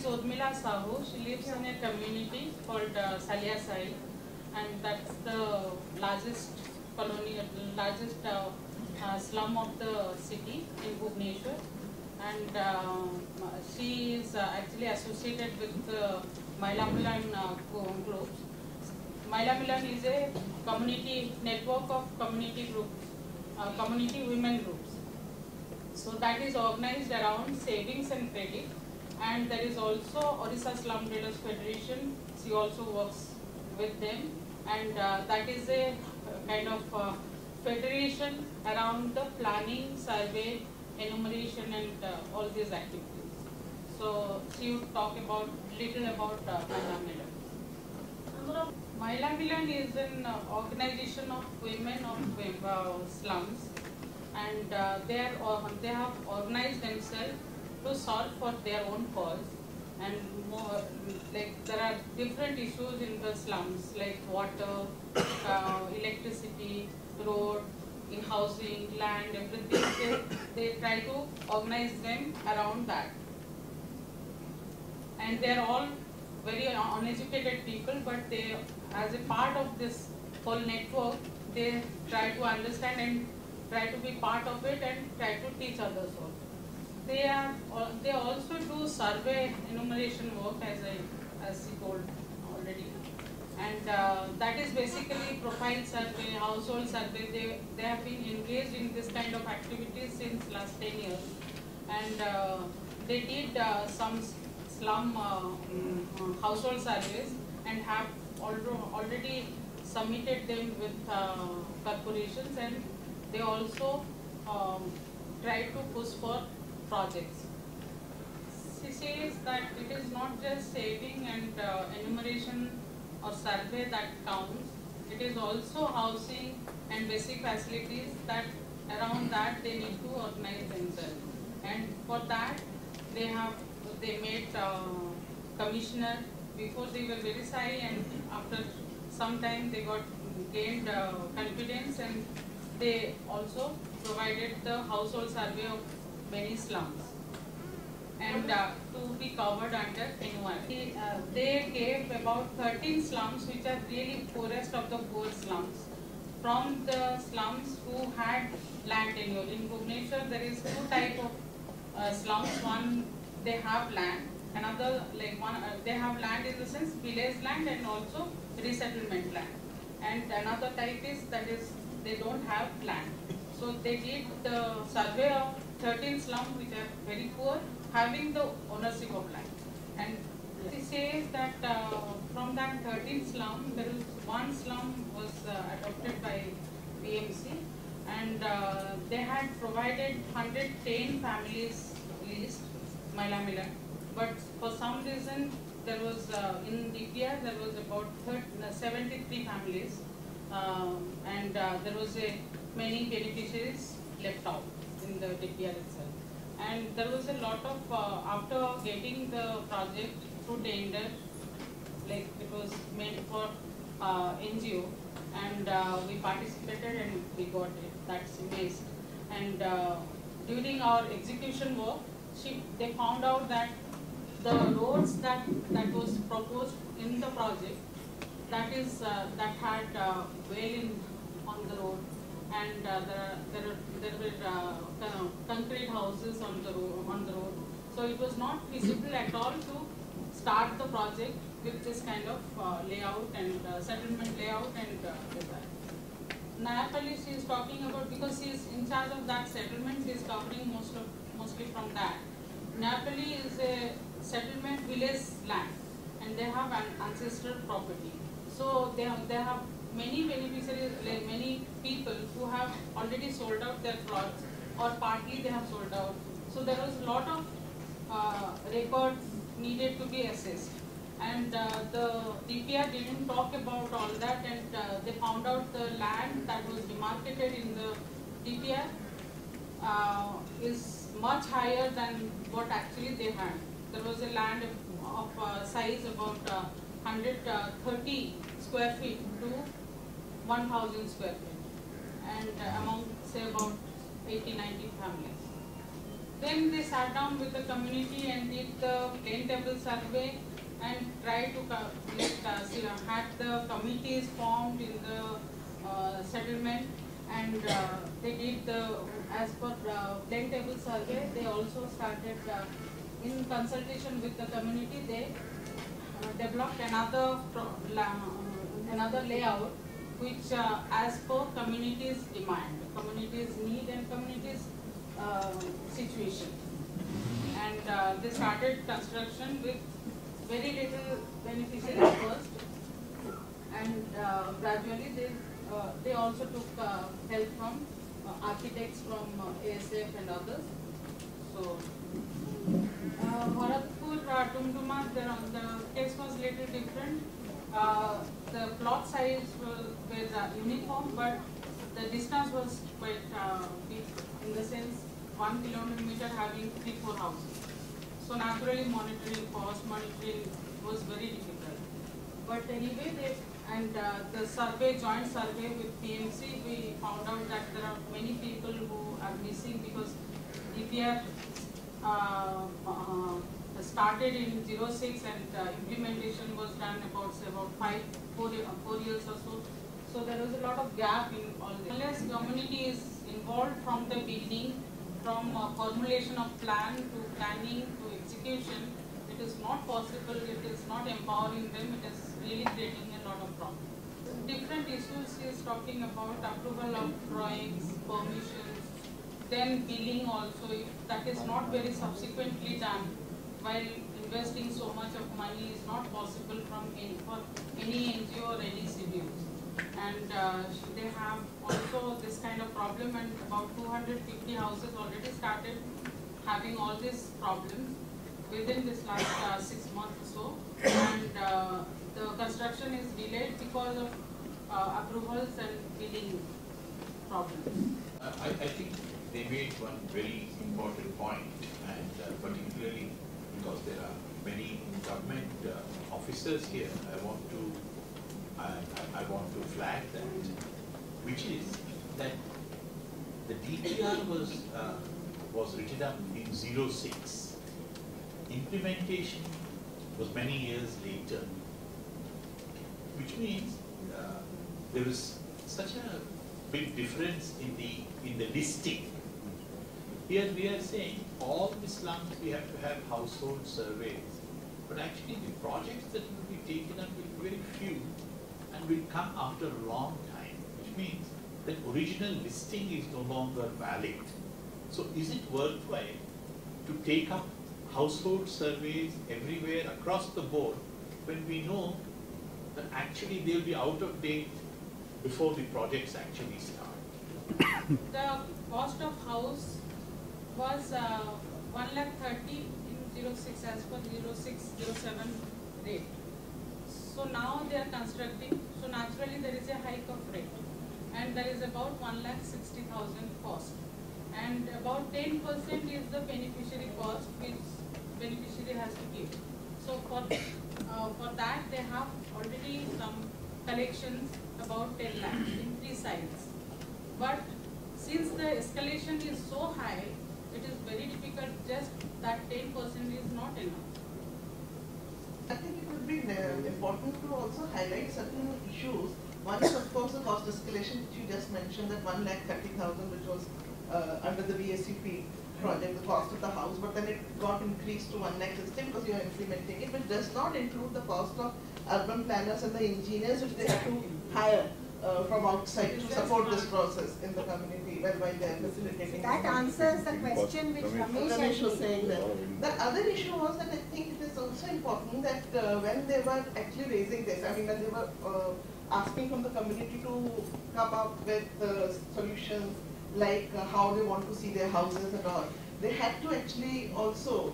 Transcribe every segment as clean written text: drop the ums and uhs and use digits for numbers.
is Urmila Sahu. She lives in a community called Saliasai, and that's the largest colony, largest slum of the city in Bhubaneswar. And she is actually associated with Mahila Milan groups. Mahila Milan is a community network of community groups, community women groups. So that is organized around savings and credit. And there is also Orissa Slum Dwellers Federation. She also works with them, and that is a kind of federation around the planning, survey, enumeration, and all these activities. So she would talk about little about Mahila Milan. Mahila Milan is an organization of women of slums, and they have organized themselves to solve for their own cause, and more like there are different issues in the slums like water, electricity, road, housing, land, everything. They try to organize them around that, and they are all very uneducated people, but they, as a part of this whole network, they try to understand and try to be part of it and try to teach others also. They also do survey enumeration work, as he told already, and that is basically profile survey, household survey. They have been engaged in this kind of activities since last 10 years, and they did some slum household surveys and have already submitted them with corporations, and they also try to push for projects. She says that it is not just saving and enumeration or survey that counts, it is also housing and basic facilities that around that they need to organize themselves. And for that they made commissioner. Before they were very shy, and after some time they got gained confidence, and they also provided the household survey of many slums, and to be covered under NOI. They gave about 13 slums which are really poorest of the poor slums, from the slums who had land tenure. In Bhubaneswar there is two type of slums. One, they have land, another they have land in the sense village land and also resettlement land, and another type is that is they don't have land. So they did the survey of 13 slums which are very poor, having the ownership of land. And she says that from that 13 slum, there is one slum was adopted by BMC, and they had provided 110 families list, Mahila Milan. But for some reason, there was in DPR there was about 73 families, and there was many beneficiaries left out in the DPR itself. And there was a lot of, after getting the project through tender, like it was meant for NGO, and we participated and we got it. That's amazed. And during our execution work, they found out that the roads that was proposed in the project, that is that had well on the road, and there were concrete houses on the road. So it was not feasible at all to start the project with this kind of layout and settlement layout and design. Nayapalli, she is talking about, because she is in charge of that settlement, she is covering mostly from that. Nayapalli is a settlement village land, and they have an ancestral property. So they have many beneficiaries, like many people who have already sold out their plots, or partly they have sold out. So there was a lot of records needed to be assessed. And the DPR didn't talk about all that, and they found out the land that was demarcated in the DPR is much higher than what actually they had. There was a land of size about 130 square feet to 1,000 square feet, and among say about 80-90 families. Then they sat down with the community and did the plain table survey and tried to had the committees formed in the settlement, and they did the, as per plain table survey, they also started in consultation with the community, they developed another layout which as per community's demand, community's need and community's situation. And they started construction with very little beneficiaries first, and gradually they also took help from architects from ASF and others. So Bharatpur, Tumtuma, the case was little different. The plot size was uniform, but the distance was quite big, in the sense 1 kilometer having 3-4 houses. So naturally monitoring was very difficult. But anyway, the survey, joint survey with PMC, we found out that there are many people who are missing because DPR started in 06 and implementation was done about 4 years or so. So there was a lot of gap in all this. Unless community is involved from the beginning, from formulation of plan to planning to execution, it is not possible, it is not empowering them, it is really creating a lot of problems. Different issues he is talking about, approval of drawings, permissions, then billing also, if that is not very subsequently done, while investing so much of money is not possible for any NGO or any CBOs. And they have also this kind of problem, and about 250 houses already started having all these problems within this last 6 months or so. And the construction is delayed because of approvals and billing problems. I think they made one very important point, and particularly because there are many government officers here, I want to flag that, which is that the DPR was written up in 06. Implementation was many years later, which means there is such a big difference in the listing. Here we are saying all the slums we have to have household surveys, but actually the projects that will be taken up will be very few and will come after a long time, which means that original listing is no longer valid. So is it worthwhile to take up household surveys everywhere across the board when we know that actually they will be out of date before the projects actually start? The cost of house was 1,30,000 in 06 as per 06-07 rate. So now they are constructing, so naturally there is a hike of rate, and there is about 1,60,000 cost, and about 10% is the beneficiary cost which beneficiary has to give. So for that they have already some collections about 10 lakhs in 3 sites. But since the escalation is so high, it is very difficult, just that 10% is not enough. I think it would be important to also highlight certain issues. One is of course the cost escalation which you just mentioned, that 1,30,000 which was under the VSCP project, the cost of the house, but then it got increased to 1,60,000 because you are implementing it, which does not include the cost of urban planners and the engineers which they have to hire from outside to support this process in the community while they are facilitating. That answers the question which Ramesh was saying that. The other issue was that I think it is also important that when they were actually raising this, I mean when they were asking from the community to come up with solutions like how they want to see their houses and all, they had to actually also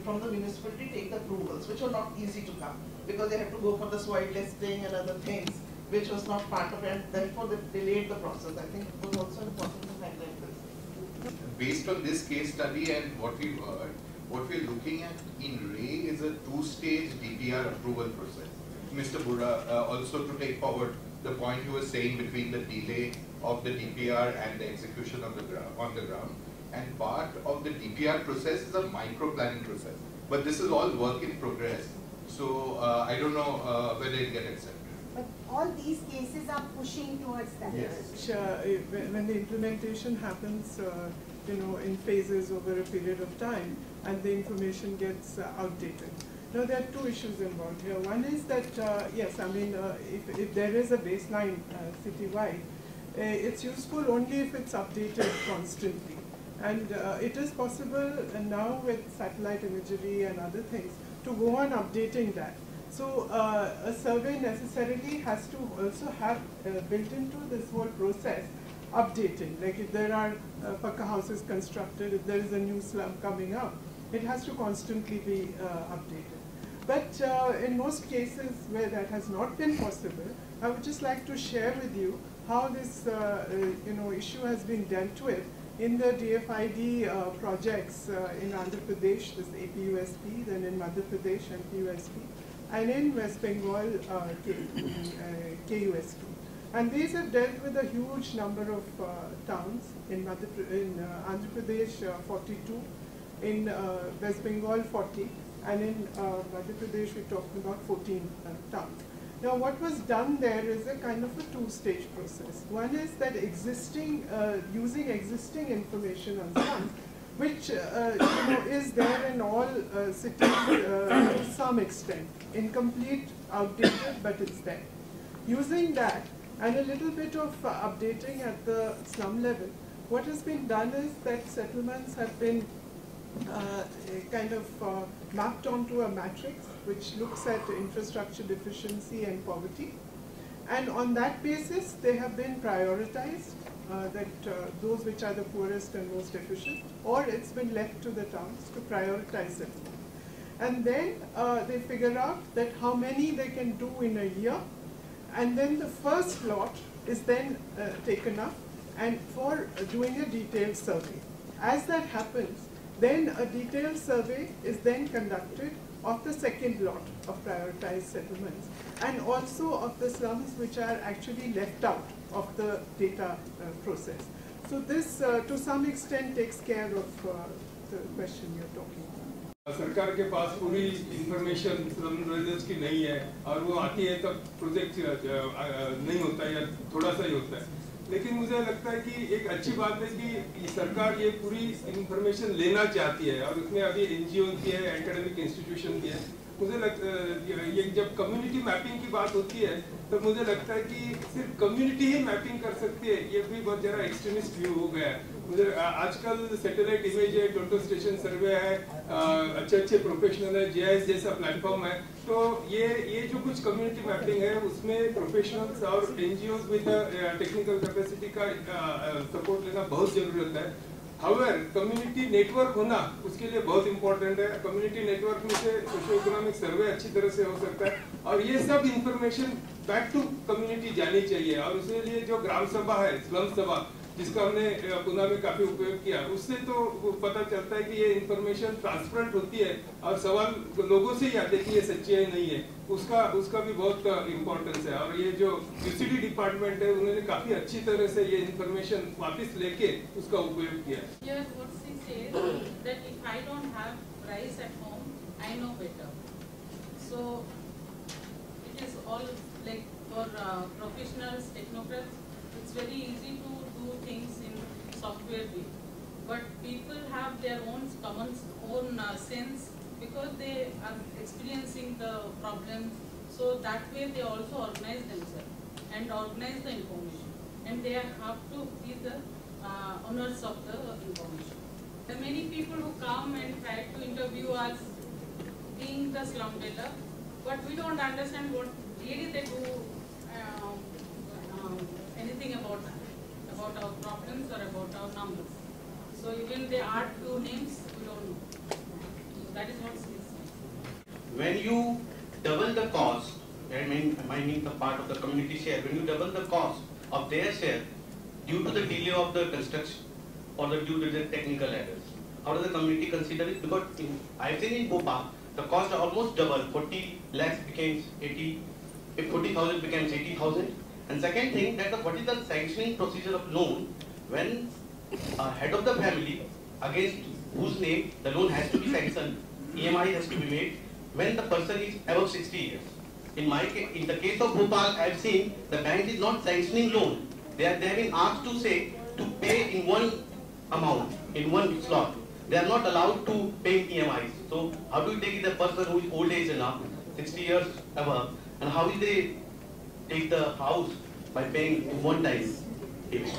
from the municipality take the approvals, which were not easy to come because they had to go for the soil testing and other things, which was not part of it, and therefore they delayed the process. I think it was also important to highlight this. Based on this case study and what we've heard, what we're looking at in Ray is a 2-stage DPR approval process. Mr. Bura, also to take forward the point you were saying between the delay of the DPR and the execution on the ground. and part of the DPR process is a micro-planning process. But this is all work in progress, so I don't know whether it gets accepted. But all these cases are pushing towards that. Yes. When the implementation happens, in phases over a period of time, and the information gets outdated. Now, there are two issues involved here. One is that, yes, I mean, if there is a baseline citywide, it's useful only if it's updated constantly. And it is possible now with satellite imagery and other things to go on updating that. So a survey necessarily has to also have built into this whole process updating. Like if there are Pakka houses constructed, if there is a new slum coming up, it has to constantly be updated. But in most cases where that has not been possible, I would just like to share with you how this issue has been dealt with in the DFID projects in Andhra Pradesh, this APUSP, then in Madhya Pradesh, MPUSP, and in West Bengal, KUSP. And these have dealt with a huge number of towns. In Andhra Pradesh, 42, in West Bengal, 40, and in Madhya Pradesh, we're talking about 14 towns. Now, what was done there is a kind of a two-stage process. One is that using existing information on slums, which is there in all cities to some extent, incomplete, outdated, but it's there. Using that and a little bit of updating at the slum level, what has been done is that settlements have been mapped onto a matrix which looks at infrastructure deficiency and poverty. And on that basis, they have been prioritized, those which are the poorest and most efficient, or it's been left to the towns to prioritize it. And then they figure out that how many they can do in a year, and then the first lot is then taken up and for doing a detailed survey. As that happens, then a detailed survey is then conducted of the second lot of prioritized settlements, and also of the slums which are actually left out of the data process. So this, to some extent, takes care of the question you're talking about. सरकार के पास पूरी information slum villages की नहीं है और वो आती है तब प्रोजेक्ट नहीं होता है या थोड़ा सा ही होता है, लेकिन मुझे लगता है कि एक अच्छी बात है कि सरकार ये पूरी इंफॉर्मेशन लेना चाहती है और उसमें अभी एनजीओ की है, एकेडमिक इंस्टीट्यूशन की है। मुझे ये जब कम्युनिटी मैपिंग की बात होती है तो मुझे लगता है कि सिर्फ कम्युनिटी ही मैपिंग कर सकती है, ये भी बहुत ज़रा एक्सट्रीमिस्ट व्यू हो गया है। मुझे आजकल सैटेलाइट इमेज है, टोटल स्टेशन सर्वे है, अच्छे प्रोफेशनल है, जीआईएस जैसा प्लेटफॉर्म है, तो ये जो कुछ कम्युनिटी मैपिंग है उसमें प्रोफेशनल्स और एनजीओज विद टेक्निकल कैपेसिटी का सपोर्ट लेना बहुत जरूरत है। हाउएवर कम्युनिटी नेटवर्क होना उसके लिए बहुत इंपॉर्टेंट है। कम्युनिटी नेटवर्क में से सोशो इकोनॉमिक सर्वे अच्छी तरह से हो सकता है और ये सब इंफॉर्मेशन बैक टू कम्युनिटी जानी चाहिए, और उसके लिए जो ग्राम सभा है, स्लम सभा, जिसका हमने पुणे में काफी उपयोग किया, उससे तो पता चलता है कि ये इंफॉर्मेशन ट्रांसपेरेंट होती है और सवाल लोगों से ही आते हैं कि ये सच्ची है नहीं है, उसका भी बहुत इम्पोर्टेंस है। और ये जो यूसीडी डिपार्टमेंट है उन्होंने काफी अच्छी तरह से ये इंफॉर्मेशन वापस लेके उसका उपयोग किया है। Here what she says that if I don't have rice at home, I know better. So it is all like for professionals, technocrats, it's very easy to do things in software way. But people have their own sense because they are experiencing the problems. So that way they also organize themselves and organize the information. And they have to be the owners of the information. There are many people who come and try to interview us being the slum dweller, but we don't understand what really they do, anything about our problems or about our numbers. So even they add few names, we don't know. So that is what she is saying. When you double the cost, I mean the part of the community share, when you double the cost of their share due to the delay of the construction or due to the technical errors, how does the community consider it? Because I've seen in Bhopal, the cost almost double, 40 lakhs becomes 80, if 40,000 becomes 80,000. And second thing, that what is the sanctioning procedure of loan when head of the family against whose name the loan has to be sanctioned, EMI has to be made when the person is above 60 years. In the case of Bhopal, I have seen the bank is not sanctioning loan. They have been asked to say to pay in one amount, in one slot. They are not allowed to pay EMIs. So how do you take the person who is old age enough, 60 years above, and how will they take the house by paying in one time? She's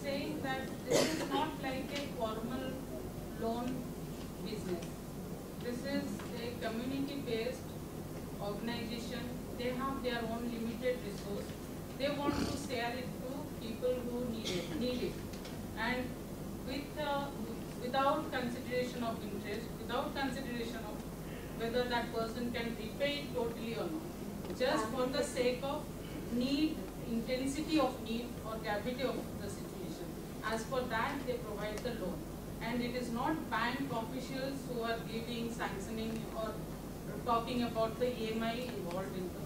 saying that this is not like a formal loan business. This is a community-based organization. They have their own limited resource. They want to share it to people who need it. And without consideration of interest, without consideration of whether that person can repay it totally or not. Just for the sake of need, intensity of need or gravity of the situation. As for that, they provide the loan. And it is not bank officials who are giving, sanctioning or talking about the EMI involved in the